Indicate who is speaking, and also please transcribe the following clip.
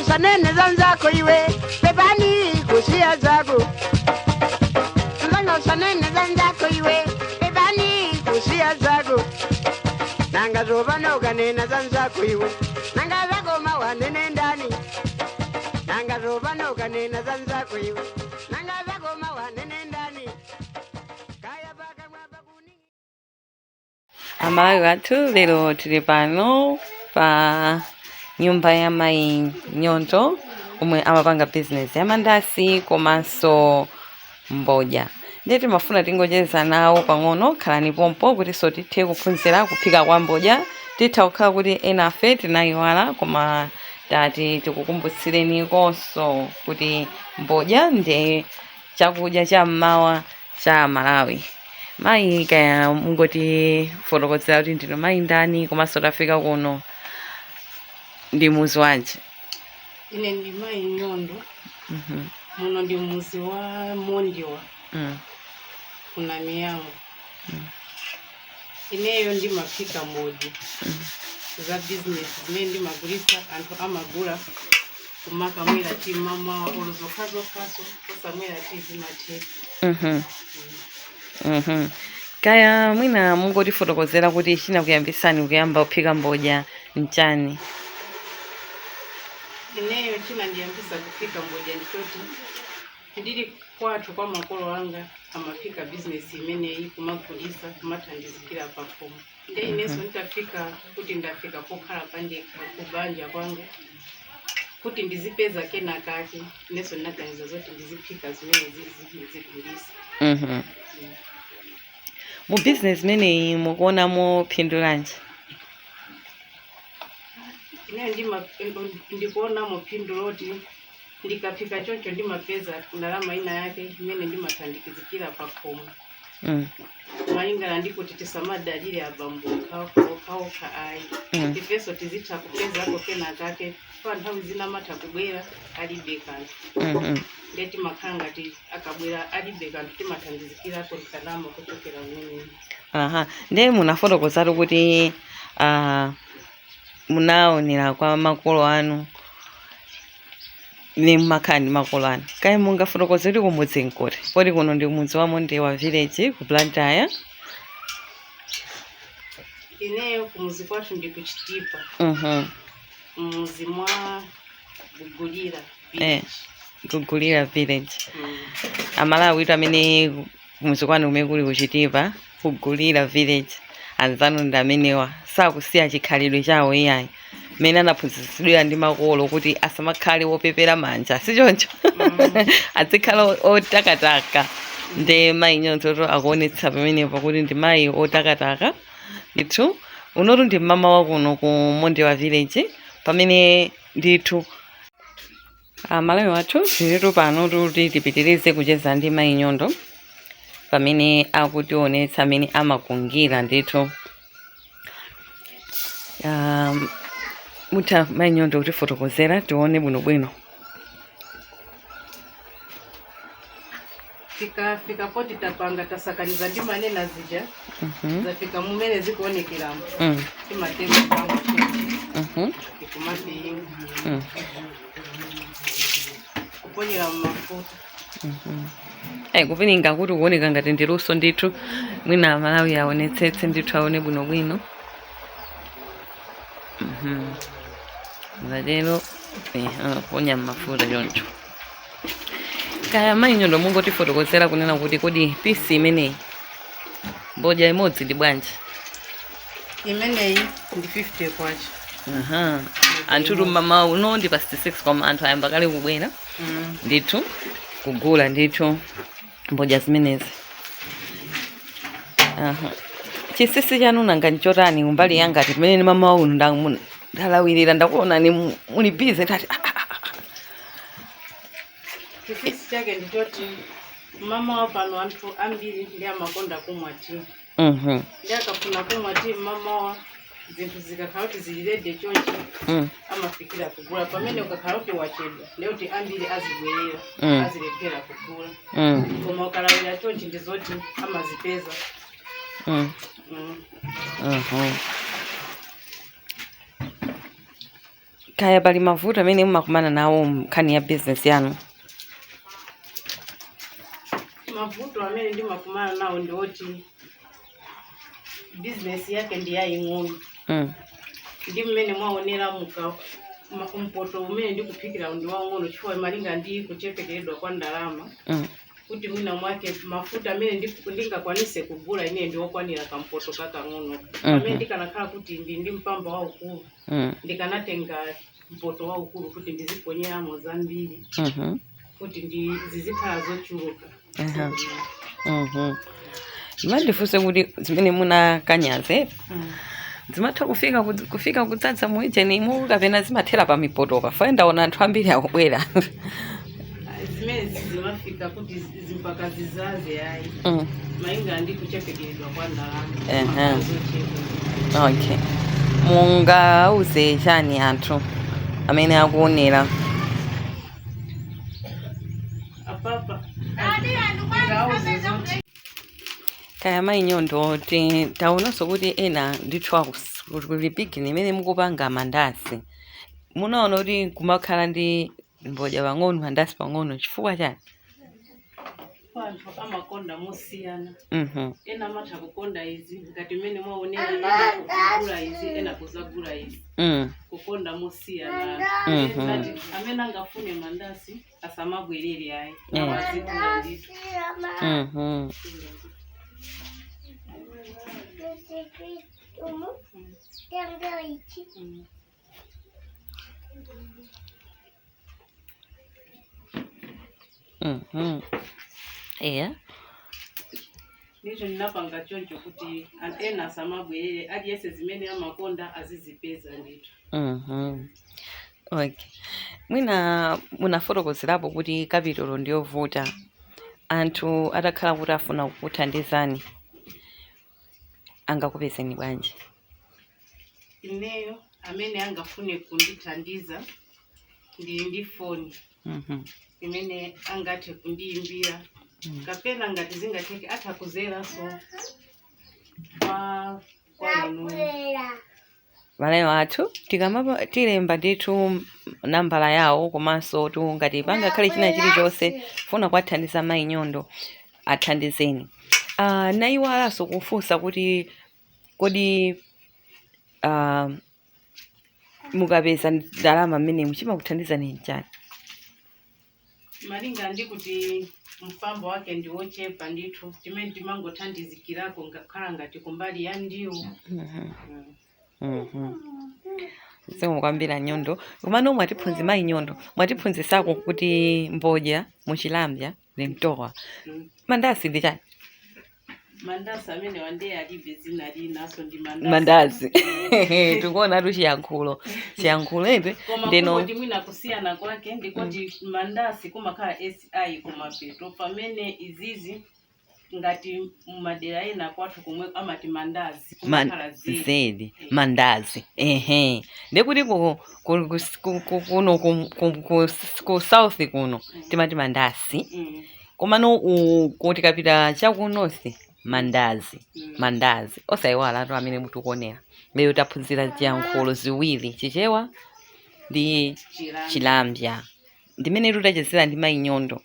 Speaker 1: usanene zanzako iwe bebani kusia zako usanene zanzako iwe bebani kusia zako nanga zobana ukanena zanzako iwe nanga zako mawanene ndani nanga zobana ukanena zanzako iwe nanga zako mawanene ndani kaya baka mwabakuni
Speaker 2: Amalawi wathu lero tili pano pa nyumba ya mai Nyonto umwe amapanga business ya mandasi komanso mbodya. Ndiye timafuna tingocheza nawo pang'ono khalani pompo kuti so tithe kuphunzira kuphika kwa mbodya. Titha kukhala kuti enafe tinayiwala koma tati tikukumbutsireni konso kuti mbodya ndi chakudya cha mmawa cha Malawi. Mai kaya mungoti fotokozera kuti ndino mai ndani komanso tafika kuno ndi muzi wanji.
Speaker 3: Ine ndi mai Nyondo. Muno ndi muzi wa Mbodya. Kuna miyamu. Ineyo ndi mapika mbodya. Za business zimene ndimagulitsa anthu amagula kumaka mwera ti mama olozokazo kaso kosamwera ti zimatheka.
Speaker 2: Kaya mwina mungoti fotokozera kuti chinakuyambitsani kuyamba kuphika mbodya nchani?
Speaker 3: Ineyo chinandiyambitsa kuphika mbodya nditoti ndili kwathu kwa makolo anga amaphika business imeneyi kumagulitsa kumathandizikira pakhomo. Nde ineso nditafika kuti ndafika pokhala pandekha kubanja kwanga kuti ndizipeza kenakake ineso ndinaganiza zoti ndiziphika zimene zigulitsa.
Speaker 2: Mu business imeneyi mukuonamo phindu lanji?
Speaker 3: Ineyo ndikuonamo phindu loti ndikaphika choncho ndimapeza ndalama ina yake imene ndimathandizikira pakhomo. Malingana ndikuti tisamadalire abambo okhaokha ayi. Tifeso tizitha kupezako kenakake pa nthawi zina amatha kubwera alibe kanthu. Nde timakhala ngati akabwera alibe kanthu timathandizikirako ndalama kuchokera mmenemu.
Speaker 2: Nde munafotokozatu kuti munaonera kwa makolo anu ni makhala ndi makolo anu. Kaya mungafotokoze kuti kumudzi nkuti? Poti kuno ndi mudzi wa Mbodya village ku Blantyre.
Speaker 3: Ineyo kumuzi kwathu ndi kuchitipa. Muzi mwa Gugulira village.
Speaker 2: Gugulira village. Amalawi witu amene kumuzi kwanu kumene kuli kuchitipa Gugulira village anzanu ndi amenewa sakusiya chikhalidwe chawo iyayi. Mene anaphunzitsidwira ndi makolo kuti asamakhale wopepera manja sichoncho. Azikhala otakataka. Nde mai Nyonto akuonetsa pamenepo kuti ndi mai otakataka. Ndithu unotu ndi mama wakuno ku Mbodya village pamene ndithu Malawi wathu tilitu pano kuti tipitirize kucheza ndi mai Nyondo pamene akutionetsa amene amakungira ndithu. Mutha mai Nyondo kuti fotokozera tione bwinobwino.
Speaker 3: Fika poti tapanga tasakaniza ndi manena zija. Zafika mumene zikuonekeramo. Timatenga pamwe. Ikumapi. Kuponyera mafuta.
Speaker 2: Kupininga kuti kuoneka ngati ndiluso ndithu mwina Malawi aonetsetse ndithu aone bwinobwino. Ngatero ponya mafuta choncho. Kaya mai Nyondo mungoti fotokozera kunena kuti kodi pisi imeneyi mbodya imodzi ndi bwanji?
Speaker 3: Imeneyi ndi 50 kwacha.
Speaker 2: Anthu mama uno ndi pa 66 koma anthu ayamba kale kubwera. Ndithu kugula ndithu mbodya zimenezi. Chisisi chanu nanga nchotani umbali yangati pamene ni mama uno ndalawirira ndakuona ni muli busy tati.
Speaker 3: Chisisi chake nditoti mama wapano anthu ambiri ndi amakonda kumwa tea. Ndi akafuna kumwa tea mama wa zinthu zikakhala kuti zililede chonchi amafikira kugula pamene ukakhala kuti wachedwa lero kuti ambiri azibwerera azilephera kugula. Koma ukalawira chonchi ndizoti amazipeza.
Speaker 2: kaya pali mavuto amene mumakumana nawo nkhani ya business yanu?
Speaker 3: Mavuto amene ndimakumana nawo ndi oti business yake ndi yaying'ono. Ndi mmene mwaonera mpoto umene ndikuphikira ndi wang'ono chifukwa malinga ndi kuchepekeredwa kwa ndalama. Kuti mwina mwake mafuta amene ndingakwanise kugula ine ndiokwanira kampoto kakang'ono. Amene ndikanakhala kuti ndi mpamba waukulu ndikanatenga mpoto waukulu kuti ndiziponyeramo zambiri kuti zizikhala zochuluka.
Speaker 2: Ndifunse kuti zimene munakanyaze zimatha kufika kudzadza muijeni mu kapena zimathera pa mipoto pa ndaona anthu ambiri akubwera.
Speaker 3: Zimene zimafika kuti zimpaka zizaze ayi mainga ndi kuchepekedwa kwa ndalama.
Speaker 2: Okay, mungauze chani anthu amene akuonera
Speaker 3: apapa
Speaker 2: kaya mainyondo taonanso kuti ena ndithu kuli bigini imene mukupanga mandasi munaona kuti kumakhala ndi mbodya pang'ono mandasi pang'ono chifukwa chani?
Speaker 3: Anthu amakonda mosiyana. Ena amatha kukonda izi ngati mmene mwaonera ena kugula izi ena kuzagula izi. Kukonda mosiyana. Amene angafune mandasi asamabwerere ayi awazikula ndithu.
Speaker 2: Yeah.
Speaker 3: Nicho ninapanga choncho kuti ena asamabwerere aliyese zimene amakonda azizipeza ndithu.
Speaker 2: Okay. Mwina munafotokozerapo kuti kapitolo ndiyovuta. Anthu atakhala kuti afuna kukuthandizani angakupezeni bwanji?
Speaker 3: Ineyo amene angafune kundithandiza ndi phone imene angathe kundiyimbira kapena ngati zingatheke atha kuzera so kwa inu.
Speaker 2: Vale wathu tilemba ndithu nambala yawo komanso ngati pangakhale china chilichonse funa kuwathandiza mainyondo athandizeni. Nayiwalanso kufunsa kuti kodi mukapeza ndalama mmene muchimakuthandizani njani?
Speaker 3: Malinga ndi kuti mpambo wake ndi wochepa ndithu timene timangothandizikirako ngakhala ngati kumbali ya ndiwo.
Speaker 2: Mukwambira nyondo komano mwatiphunzi mayi nyondo mwatiphunzisako kuti mbodya muchilambya ni mtowa mandasi ndi chani?
Speaker 3: Mandasi amene wande alibe zina linaso ndi
Speaker 2: mandasi. Tikuona tu chiyankhulo ende
Speaker 3: ndeno ndi mwina kusiyana kwake ndikuti mandasi kumakhala SI kumapeto pamene izizi ngati mumadera ena kwathu kumwe amati mandazi kumakhala
Speaker 2: zedi mandazi. Ndikuti kuno ku south kuno timati mandasi komano kuti kapita chakunosi mandazi osayiwala anthu amene mutukuonera lero taphunzira ziyankhulo ziwiri chichewa ndi chilambya ndimene tutachezera ndi mainyondo.